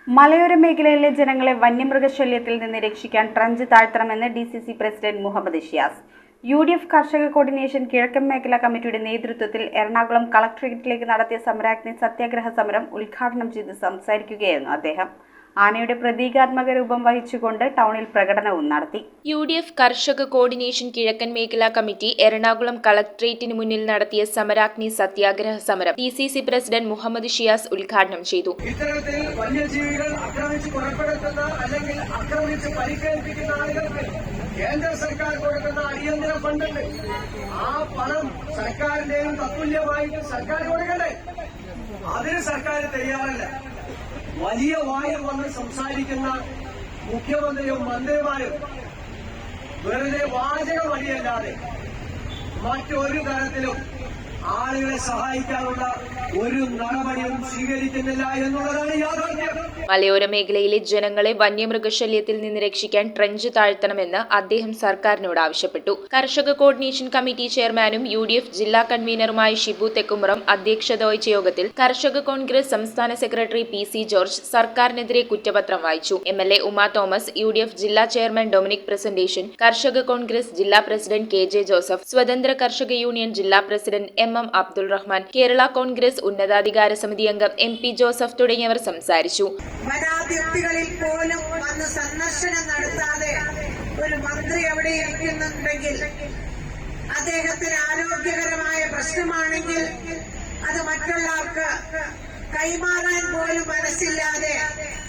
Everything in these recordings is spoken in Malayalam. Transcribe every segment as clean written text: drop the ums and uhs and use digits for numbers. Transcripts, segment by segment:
മലയോര മേഖലയിലെ ജനങ്ങളെ വന്യമൃഗശല്യത്തിൽ നിന്ന് രക്ഷിക്കാൻ ട്രഞ്ച് താഴ്ത്തണമെന്ന് DCC president Muhammad Shiyas. UDF കർഷക കോർഡിനേഷൻ കിഴക്കൻ മേഖലാ കമ്മിറ്റിയുടെ നേതൃത്വത്തിൽ എറണാകുളം കളക്ടറേറ്റിലേക്ക് നടത്തിയ സമരാഗ്നി സത്യാഗ്രഹ സമരം ഉദ്ഘാടനം ചെയ്ത് സംസാരിക്കുകയായിരുന്നു അദ്ദേഹം. ആനയുടെ പ്രതീകാത്മക രൂപം വഹിച്ചുകൊണ്ട് ടൗണിൽ പ്രകടനവും നടത്തി. UDF കർഷക കോർഡിനേഷൻ കിഴക്കൻ മേഖലാ കമ്മിറ്റി എറണാകുളം കളക്ടറേറ്റിന് മുന്നിൽ നടത്തിയ സമരാഗ്നി സത്യാഗ്രഹ സമരം DCC പ്രസിഡന്റ് മുഹമ്മദ് ഷിയാസ് ഉദ്ഘാടനം ചെയ്തു. ഇത്തരത്തിൽ വന്യജീവികൾ ആക്രമിച്ച് കൊലപ്പെടുത്തുന്ന അല്ലെങ്കിൽ ആക്രമിച്ച് പരിക്കേൽപ്പിക്കുന്ന ആളുകൾക്ക് കേന്ദ്ര സർക്കാർ കൊടുക്കുന്ന അടിയന്തര ഫണ്ടുണ്ട്. ആ പണം സർക്കാരിന്റെയും തത്തുല്യമായിട്ട് സർക്കാർ കൊടുക്കണ്ടേ? അതിന് സർക്കാർ തയ്യാറല്ല. വലിയ വായിൽ വന്ന് സംസാരിക്കുന്ന മുഖ്യമന്ത്രിയും മന്ത്രിമാരും വെറുതെ വാചകം വഴിയല്ലാതെ മറ്റൊരു തരത്തിലും ആളുകളെ സഹായിക്കാനുള്ള ഒരു നടപടിയും സ്വീകരിക്കുന്നില്ല എന്നുള്ളതാണ് യാഥാർത്ഥ്യം. മലയോര മേഖലയിലെ ജനങ്ങളെ വന്യമൃഗശല്യത്തിൽ നിന്ന് രക്ഷിക്കാൻ ട്രഞ്ച് താഴ്ത്തണമെന്ന് അദ്ദേഹം സർക്കാരിനോട് ആവശ്യപ്പെട്ടു. കർഷക കോർഡിനേഷൻ കമ്മിറ്റി ചെയർമാനും UDF ജില്ലാ കൺവീനറുമായ ഷിബു തെക്കുംപുറം അധ്യക്ഷത വഹിച്ച യോഗത്തിൽ കർഷക കോൺഗ്രസ് സംസ്ഥാന സെക്രട്ടറി PC ജോർജ് സർക്കാരിനെതിരെ കുറ്റപത്രം വായിച്ചു. MLA ഉമാ തോമസ്, UDF ജില്ലാ ചെയർമാൻ ഡൊമിനിക് പ്രസന്റേഷൻ, കർഷക കോൺഗ്രസ് ജില്ലാ പ്രസിഡന്റ് KJ ജോസഫ്, സ്വതന്ത്ര കർഷക യൂണിയൻ ജില്ലാ പ്രസിഡന്റ് MM അബ്ദുൾ റഹ്മാൻ, കേരള കോൺഗ്രസ് ഉന്നതാധികാര സമിതി അംഗം MP ജോസഫ് തുടങ്ങിയവർ സംസാരിച്ചു. വനാതിർത്തികളിൽ പോലും വന്ന് സന്ദർശനം നടത്താതെ ഒരു മന്ത്രി അവിടെ ഇരിക്കുന്നുണ്ടെങ്കിൽ അദ്ദേഹത്തിന് ആരോഗ്യകരമായ പ്രശ്നമാണെങ്കിൽ അത് മറ്റുള്ളവർക്ക് കൈമാറാൻ പോലും മനസ്സില്ലാതെ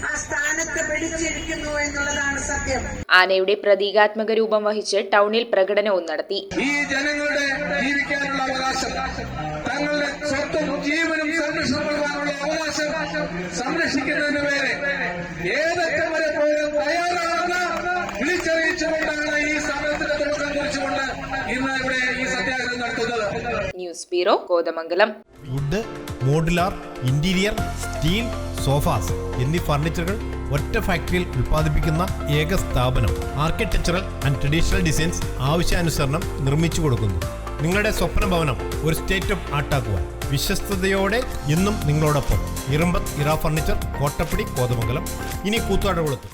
ആ സ്ഥാനത്ത് പിടിച്ചിരിക്കുന്നു എന്നുള്ളതാണ് സത്യം. ആനയുടെ പ്രതീകാത്മക രൂപം വഹിച്ച് ടൗണിൽ പ്രകടനവും നടത്തി. ഈ ജനങ്ങളുടെ ജീവിക്കാനുള്ള അവകാശം, തങ്ങളുടെ സ്വത്തും ജീവനും സംരക്ഷിക്കാനുള്ള അവകാശം സംരക്ഷിക്കുന്നതിന് വേറെ ഏതൊക്കെ വരെ പോലും തയ്യാറാണെന്ന് വിളിച്ചറിയിച്ചുകൊണ്ടാണ് ഈ സമരത്തിന്റെ തുടക്കം കുറിച്ചുകൊണ്ട് ഇന്ന് ഇവിടെ ഈ സത്യാഗ്രഹം നടത്തുന്നത്. News bureau, Kothamangalam. Wood, modular, interior, steel, sofas എന്നീ ഫർണിച്ചറുകൾ ഒറ്റ ഫാക്ടറിയിൽ ഉൽപ്പാദിപ്പിക്കുന്ന ഏക സ്ഥാപനം. ആർക്കിടെക്ചറൽ ആൻഡ് ട്രഡീഷണൽ ഡിസൈൻസ് ആവശ്യാനുസരണം നിർമ്മിച്ചു കൊടുക്കുന്നു. നിങ്ങളുടെ സ്വപ്ന ഭവനം ഒരു സ്റ്റേറ്റ് ഓഫ് ആർട്ടാക്കുവാൻ വിശ്വസ്തയോടെ എന്നും നിങ്ങളോടൊപ്പം. ഇറമ്പത്ത് ഇറ ഫർണിച്ചർ, കോട്ടപ്പടി, കോതമംഗലം. ഇനി കൂത്താട്ടുകുളത്ത്.